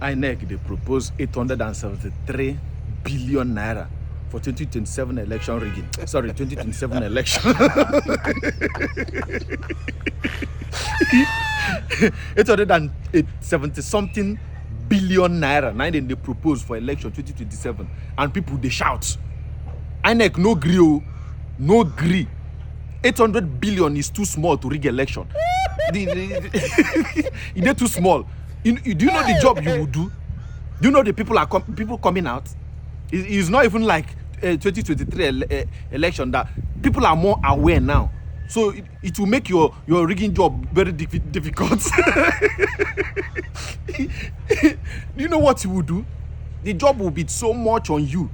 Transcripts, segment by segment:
INEC, they propose 873 billion naira for 2027 election rigging. Sorry, 2027 election. 870 something billion naira. Now then they propose for election 2027, and people they shout. INEC no gree, oh, no gree. 800 billion is too small to rig election. It is too small. Do you know the job you will do? Do you know the people coming out? It's not even like 2023 election that people are more aware now. So it will make your rigging job very difficult. Do you know what you will do? The job will be so much on you.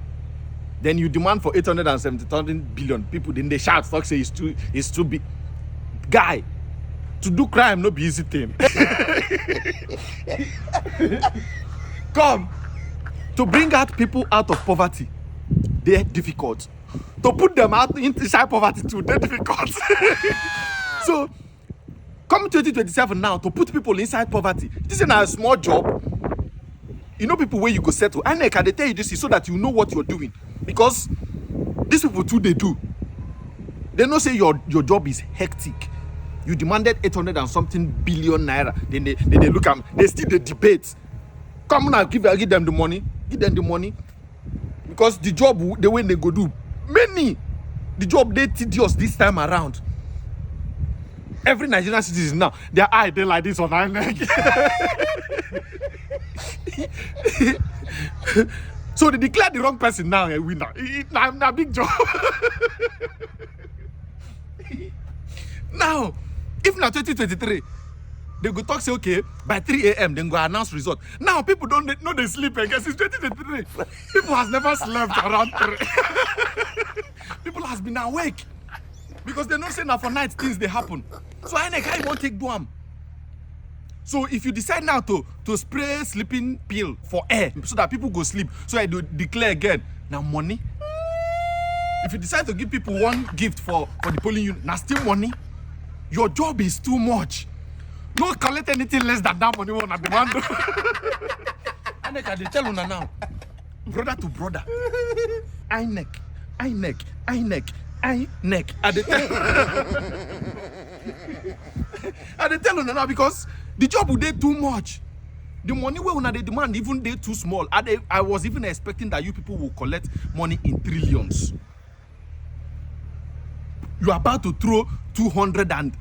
Then you demand for 870 billion. People then they shout, talk, say it's too big. Guy, to do crime no be easy thing. Come, to bring out people out of poverty, they're difficult. To put them out inside poverty too, they're difficult. So, come 2027 now, to put people inside poverty, this is a small job. You know people where you go settle. INEC, they tell you this is so that you know what you're doing. Because these people too, they do. They know say your job is hectic. You demanded 800 and something billion naira. Then they look at, they still the debate. Come now, give them the money. Give them the money. Because the job, the way they go do, the job they tedious this time around. Every Nigerian citizen now, their eye they like this on INEC. So they declare the wrong person now a winner. It's a big job. Now, if now 2023, they go talk say okay by 3 a.m. then go announce result. Now people don't know they sleep again since 2023. People has never slept around 3. People has been awake because they know say now for night things they happen. So I won't take do. So if you decide now to spray sleeping pill for air so that people go sleep, so I do declare again, now money. If you decide to give people one gift for the polling unit, now still money. Your job is too much. Don't collect anything less than that money on demand. And they can tell you now, brother to brother, INEC. And they tell you now because the job would be too much. The money we una they demand even they too small. I was even expecting that you people will collect money in trillions. You are about to throw 200 and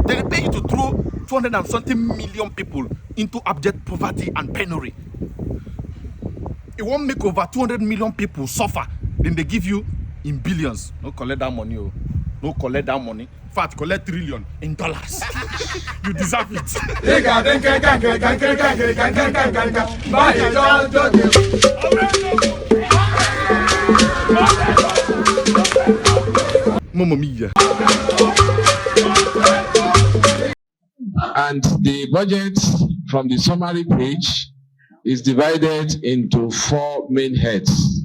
they pay you to throw 200 and something million people into abject poverty and penury. It won't make over 200 million people suffer. Then they give you in billions. No collect that money. Oh. No collect that money. In fact, collect trillion in dollars. You deserve it. Mamma mia. And the budget from the summary page is divided into 4 main heads.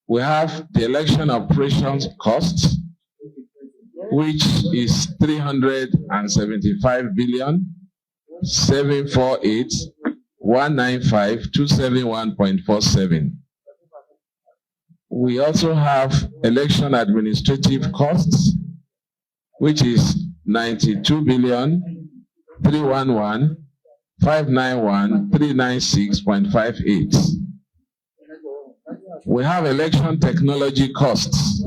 We have the election operations costs, which is 375 billion 748 195 271.47. We also have election administrative costs, which is 92 billion 311 591 396.58. We have election technology costs,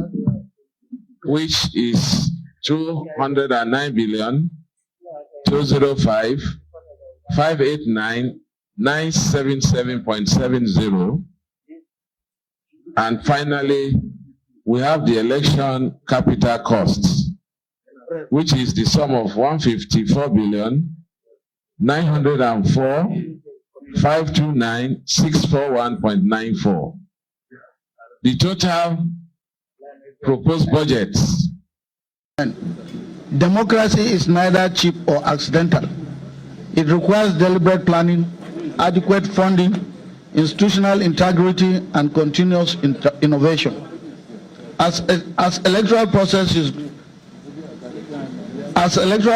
which is 209 billion 205 589 977.70. And finally, we have the election capital costs, which is the sum of 154 billion 904 529 641.94. The total proposed budgets. Democracy is neither cheap or accidental. It requires deliberate planning, adequate funding, institutional integrity, and continuous innovation. As electoral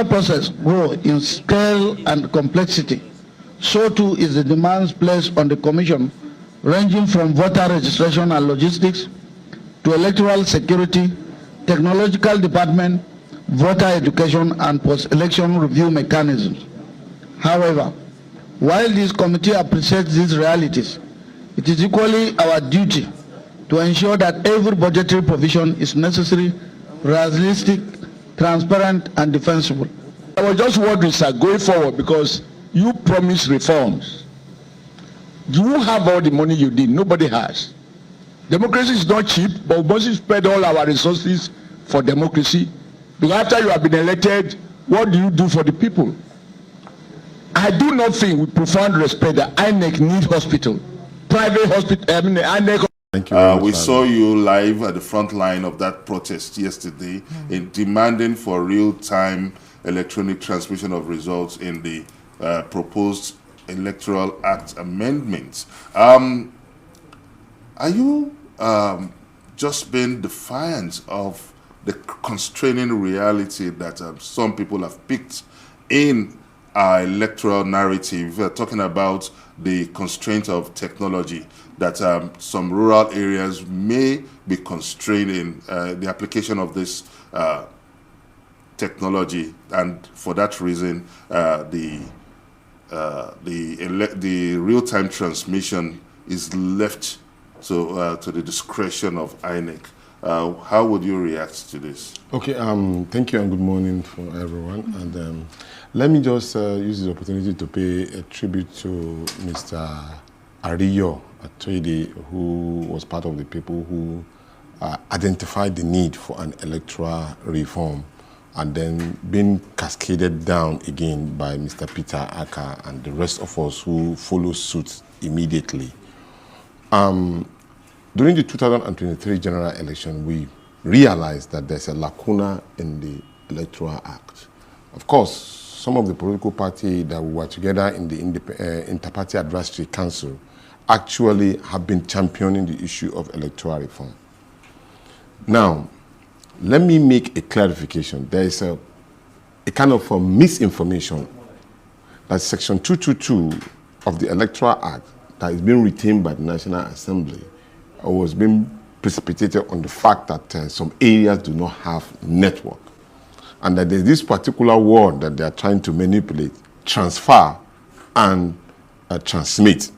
process grow in scale and complexity, So too is the demands placed on the Commission, ranging from voter registration and logistics to electoral security, technological department, voter education, and post-election review mechanisms. However, while this committee appreciates these realities, it is equally our duty to ensure that every budgetary provision is necessary, realistic, transparent, and defensible. I was just wondering, sir, going forward, because you promised reforms. You have all the money you need. Nobody has. Democracy is not cheap, but we must spend all our resources for democracy. Because after you have been elected, what do you do for the people? I do not think, with profound respect, that INEC need hospital, private hospital. INEC. Thank you. We saw you live at the front line of that protest yesterday in demanding for real-time electronic transmission of results in the proposed Electoral Act amendments. Are you just being defiant of the constraining reality that some people have picked in our electoral narrative, talking about the constraint of technology, that some rural areas may be constrained in the application of this technology, and for that reason, the real-time transmission is left to the discretion of INEC. How would you react to this? Okay, thank you and good morning for everyone. And let me just use this opportunity to pay a tribute to Mr. Ariyo Atoide, who was part of the people who identified the need for an electoral reform, and then being cascaded down again by Mr. Peter Aka and the rest of us who follow suit immediately. During the 2023 general election, we realized that there's a lacuna in the Electoral Act. Of course, some of the political parties that were together in the Inter-Party Advisory Council actually have been championing the issue of electoral reform. Now, let me make a clarification. There is a kind of a misinformation that Section 222 of the Electoral Act that is being retained by the National Assembly was being precipitated on the fact that some areas do not have network, and that there's this particular word that they are trying to manipulate: transfer and transmit.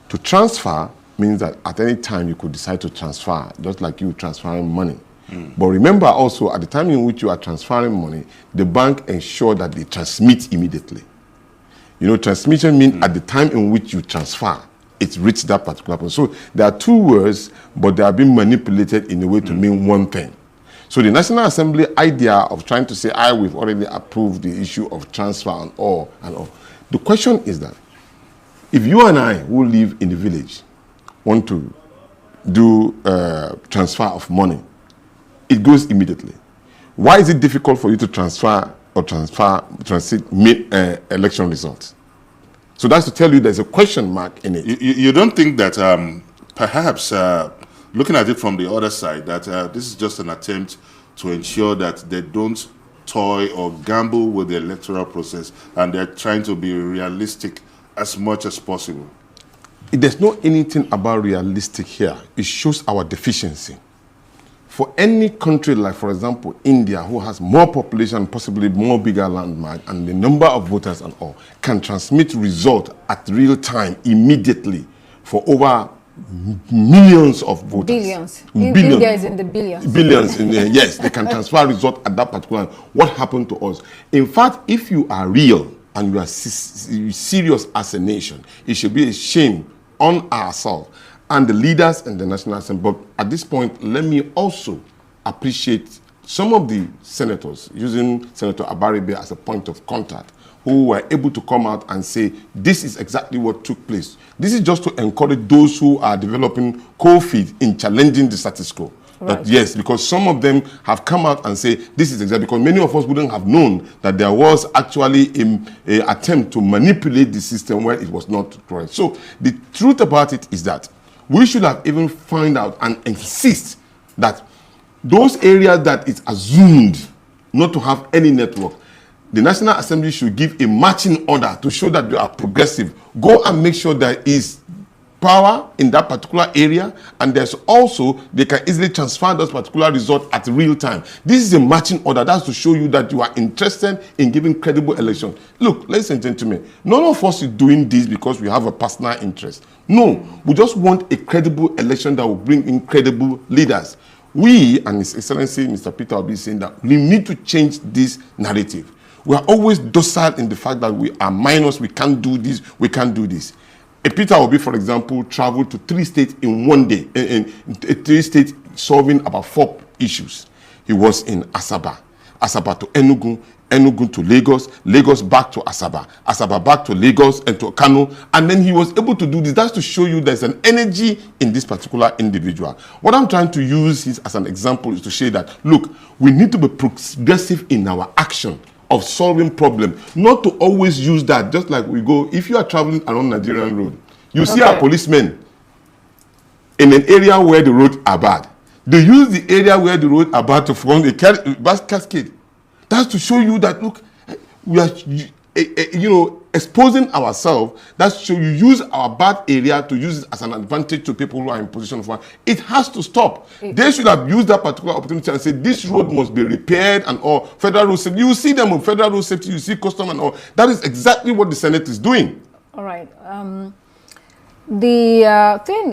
To transfer means that at any time you could decide to transfer, just like you transferring money. But remember also, at the time in which you are transferring money, the bank ensures that they transmit immediately. You know, transmission means at the time in which you transfer, it reached that particular point. So there are two words, but they are being manipulated in a way to mean one thing. So the National Assembly idea of trying to say, we've already approved the issue of transfer and all. The question is that if you and I, who live in the village, want to do transfer of money, it goes immediately. Why is it difficult for you to transfer or transit election results? So that's to tell you there's a question mark in it. You don't think that perhaps, looking at it from the other side, that this is just an attempt to ensure that they don't toy or gamble with the electoral process, and they're trying to be realistic as much as possible? There's not anything about realistic here. It shows our deficiency. For any country like, for example, India, who has more population, possibly more bigger landmark, and the number of voters and all, can transmit result at real time immediately for over millions of voters. Billions. Billions. India is in the billions. Billions. Yes, they can transfer result at that particular. What happened to us? In fact, if you are real and you are serious as a nation, it should be a shame on ourselves and the leaders in the National Assembly. But at this point, let me also appreciate some of the senators, using Senator Abaribe as a point of contact, who were able to come out and say, this is exactly what took place. This is just to encourage those who are developing cold feet in challenging the status quo. Right. That yes, because some of them have come out and say, this is exactly, because many of us wouldn't have known that there was actually an attempt to manipulate the system where it was not correct. So the truth about it is that we should have even found out and insist that those areas that it's assumed not to have any network, the National Assembly should give a marching order to show that they are progressive. Go and make sure there is power in that particular area, and there's also, they can easily transfer those particular results at real time. This is a marching order. That's to show you that you are interested in giving credible election. Look, ladies and gentlemen, none of us is doing this because we have a personal interest. No, we just want a credible election that will bring in credible leaders. We, and His Excellency Mr. Peter Obi, is saying that we need to change this narrative. We are always docile in the fact that we are minors, we can't do this, we can't do this. Peter Obi, for example, traveled to 3 states in one day, in 3 states solving about 4 issues. He was in Asaba, Asaba to Enugu, Enugu to Lagos, Lagos back to Asaba, Asaba back to Lagos and to Kano, and then he was able to do this. That's to show you there's an energy in this particular individual. What I'm trying to use as an example is to show that, look, we need to be progressive in our action of solving problems, not to always use that. Just like we go, if you are traveling along Nigerian road, you see a policeman in an area where the roads are bad. They use the area where the roads are bad to form a cascade. That's to show you that, look, we are, exposing ourselves. That's to show you use our bad area to use it as an advantage to people who are in position of power. It has to stop. They should have used that particular opportunity and said, this road must be repaired and all. Federal road safety. You see them on federal road safety, you see custom and all. That is exactly what the Senate is doing. All right. The thing